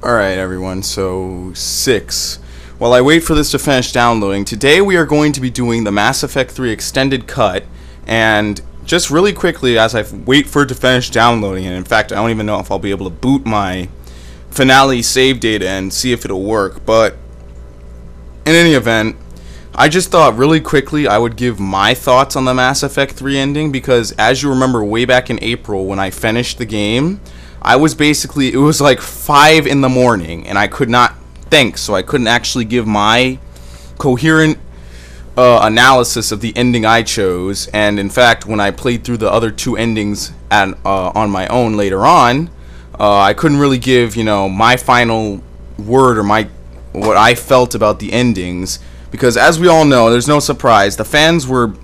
Alright everyone, so 6. While I wait for this to finish downloading, today we are going to be doing the Mass Effect 3 Extended Cut, and just really quickly as I wait for it to finish downloading, and in fact I don't even know if I'll be able to boot my finale save data and see if it'll work, but in any event, I just thought really quickly I would give my thoughts on the Mass Effect 3 ending, because as you remember way back in April when I finished the game, I was basically, it was like 5 in the morning and I could not think, so I couldn't actually give my coherent analysis of the ending I chose. And in fact, when I played through the other 2 endings on my own later on, I couldn't really give, my final word or what I felt about the endings, because as we all know, there's no surprise, the fans were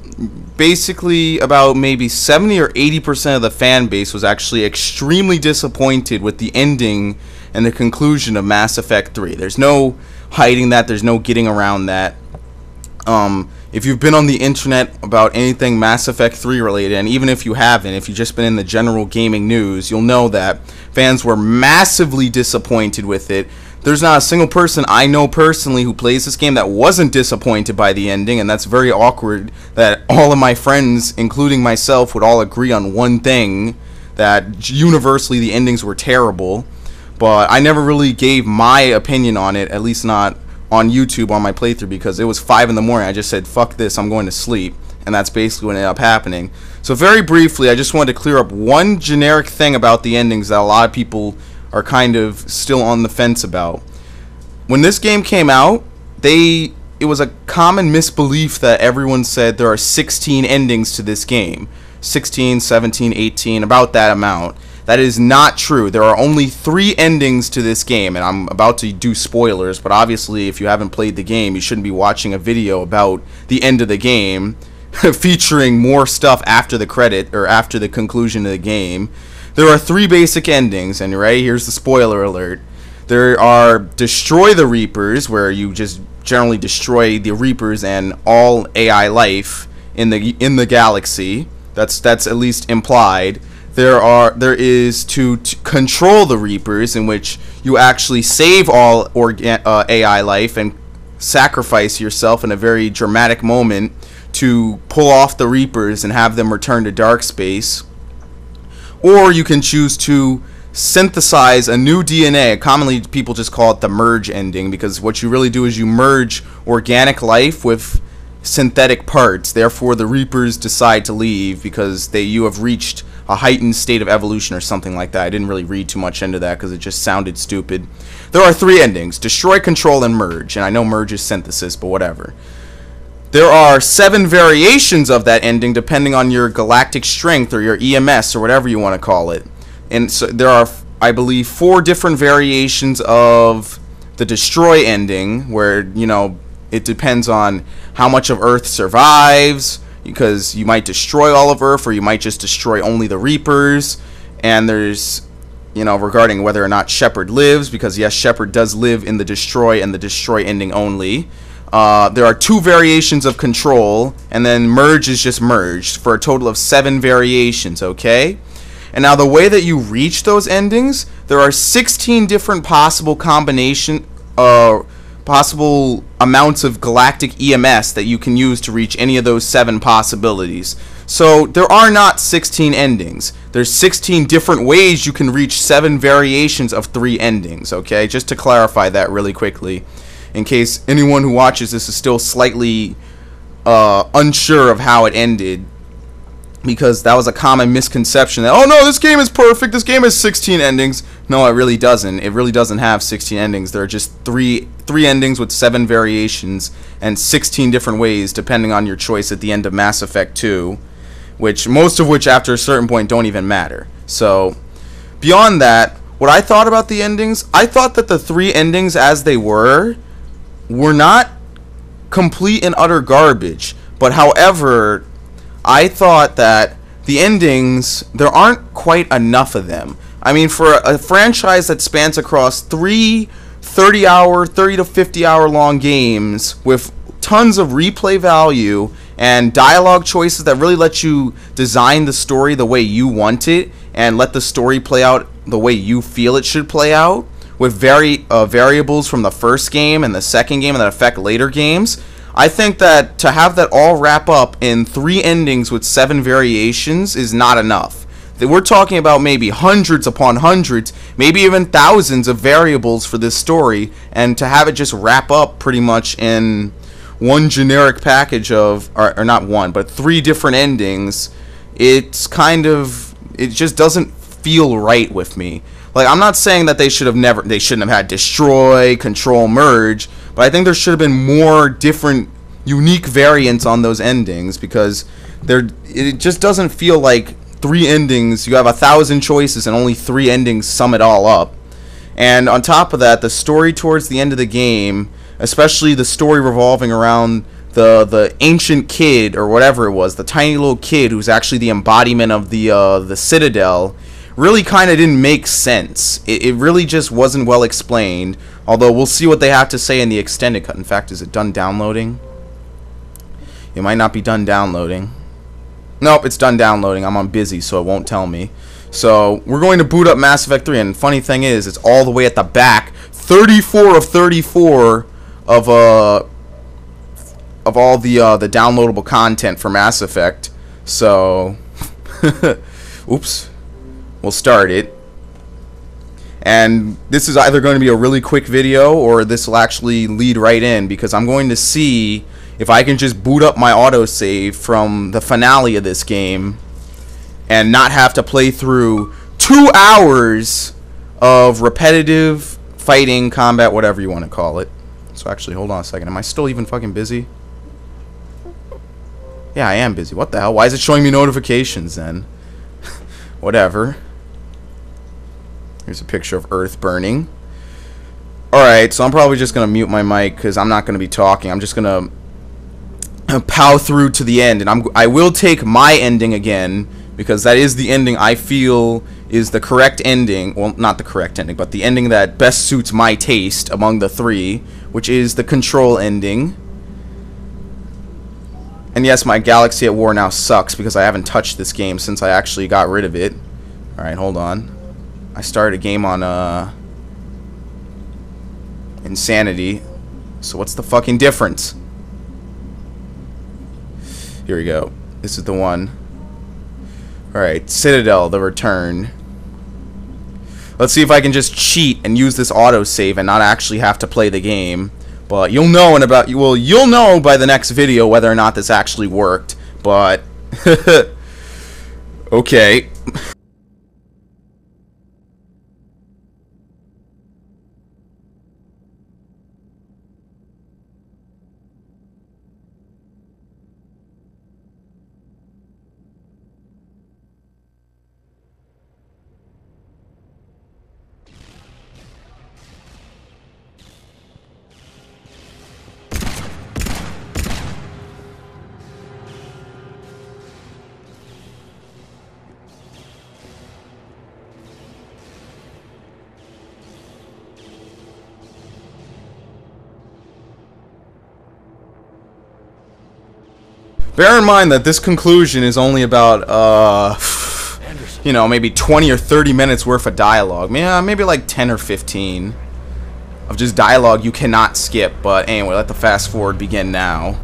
basically about maybe 70 or 80% of the fan base was actually extremely disappointed with the ending and the conclusion of Mass Effect 3. There's no hiding that, there's no getting around that. If you've been on the internet about anything Mass Effect 3 related, and even if you haven't, if you've just been in the general gaming news, you'll know that fans were massively disappointed with it. There's not a single person I know personally who plays this game that wasn't disappointed by the ending, and that's very awkward that all of my friends, including myself, would all agree on one thing, that universally the endings were terrible. But I never really gave my opinion on it, at least not on YouTube on my playthrough, because it was 5 in the morning. I just said, fuck this, I'm going to sleep, and that's basically what ended up happening. So very briefly, I just wanted to clear up one generic thing about the endings that a lot of people are kind of still on the fence about. When this game came out, it was a common misbelief that everyone said there are 16 endings to this game. 16, 17, 18, about that amount. That is not true. There are only 3 endings to this game, and I'm about to do spoilers, but obviously if you haven't played the game, you shouldn't be watching a video about the end of the game featuring more stuff after the credit or after the conclusion of the game. There are 3 basic endings, and right here's the spoiler alert. There are Destroy the Reapers, where you just generally destroy the Reapers and all AI life in the galaxy. That's at least implied. There is to control the Reapers, in which you actually save all AI life and sacrifice yourself in a very dramatic moment to pull off the Reapers and have them return to dark space. Or you can choose to synthesize a new DNA. Commonly people just call it the merge ending, because what you really do is you merge organic life with synthetic parts. Therefore the Reapers decide to leave because you have reached a heightened state of evolution or something like that. I didn't really read too much into that because it just sounded stupid. There are 3 endings: destroy, control, and merge. And I know merge is synthesis, but whatever. There are 7 variations of that ending depending on your galactic strength or your EMS or whatever you want to call it. And so there are, I believe, 4 different variations of the destroy ending, where, it depends on how much of Earth survives, because you might destroy all of Earth or you might just destroy only the Reapers. And there's, regarding whether or not Shepard lives, because yes, Shepard does live in the destroy and the destroy ending only. There are 2 variations of control, and then merge is just merged, for a total of 7 variations, okay? And now the way that you reach those endings, there are 16 different possible possible amounts of galactic EMS that you can use to reach any of those 7 possibilities. So there are not 16 endings. There's 16 different ways you can reach 7 variations of 3 endings, okay? Just to clarify that really quickly, in case anyone who watches this is still slightly unsure of how it ended, because that was a common misconception that, oh no, this game is perfect, this game has 16 endings. No, it really doesn't. It really doesn't have 16 endings. There are just three endings with 7 variations and 16 different ways depending on your choice at the end of Mass Effect 2, most of which after a certain point don't even matter. So beyond that, what I thought about the endings, I thought that the 3 endings as they were not complete and utter garbage, but however, I thought that the endings, there aren't quite enough of them. I mean, for a franchise that spans across 3 30 to 50 hour long games with tons of replay value and dialogue choices that really let you design the story the way you want it and let the story play out the way you feel it should play out, with variables from the first game and the second game that affect later games. I think that to have that all wrap up in 3 endings with 7 variations is not enough. That we're talking about maybe hundreds upon hundreds, maybe even thousands of variables for this story, and to have it just wrap up pretty much in one generic package of, or not one, but 3 different endings, it's kind of, it just doesn't feel right with me. Like, I'm not saying that they shouldn't have had destroy, control, merge, but I think there should have been more different, unique variants on those endings, because it just doesn't feel like 3 endings. You have 1,000 choices and only 3 endings sum it all up. And on top of that, the story towards the end of the game, especially the story revolving around the ancient kid, or whatever it was, the tiny little kid who's actually the embodiment of the Citadel, really kind of didn't make sense. It really just wasn't well explained, although we'll see what they have to say in the extended cut. In fact, is it done downloading? It might not be done downloading. Nope, it's done downloading. I'm on busy, so it won't tell me. So we're going to boot up Mass Effect 3, and funny thing is, it's all the way at the back. 34 of 34 of all the downloadable content for Mass Effect. So, oops, we'll start it. And this is either going to be a really quick video, or this will actually lead right in, because I'm going to see if I can just boot up my autosave from the finale of this game and not have to play through 2 hours of repetitive fighting, combat, whatever you want to call it. So actually, hold on a second. Am I still even fucking busy? Yeah, I am busy. What the hell? Why is it showing me notifications then? Whatever. Here's a picture of Earth burning. Alright, so I'm probably just going to mute my mic because I'm not going to be talking. I'm just going to pow through to the end, and I will take my ending again, because that is the ending I feel is the correct ending. Well, not the correct ending, but the ending that best suits my taste among the 3, which is the control ending. And yes, my Galaxy at War now sucks because I haven't touched this game since I actually got rid of it. Alright, hold on. I started a game on Insanity. So what's the fucking difference? Here we go. This is the one. Alright, Citadel, the return. Let's see if I can just cheat and use this autosave and not actually have to play the game. But you'll know you'll know by the next video whether or not this actually worked. But okay. Bear in mind that this conclusion is only about, you know, maybe 20 or 30 minutes worth of dialogue. Yeah, maybe like 10 or 15 of just dialogue you cannot skip. But anyway, let the fast forward begin now.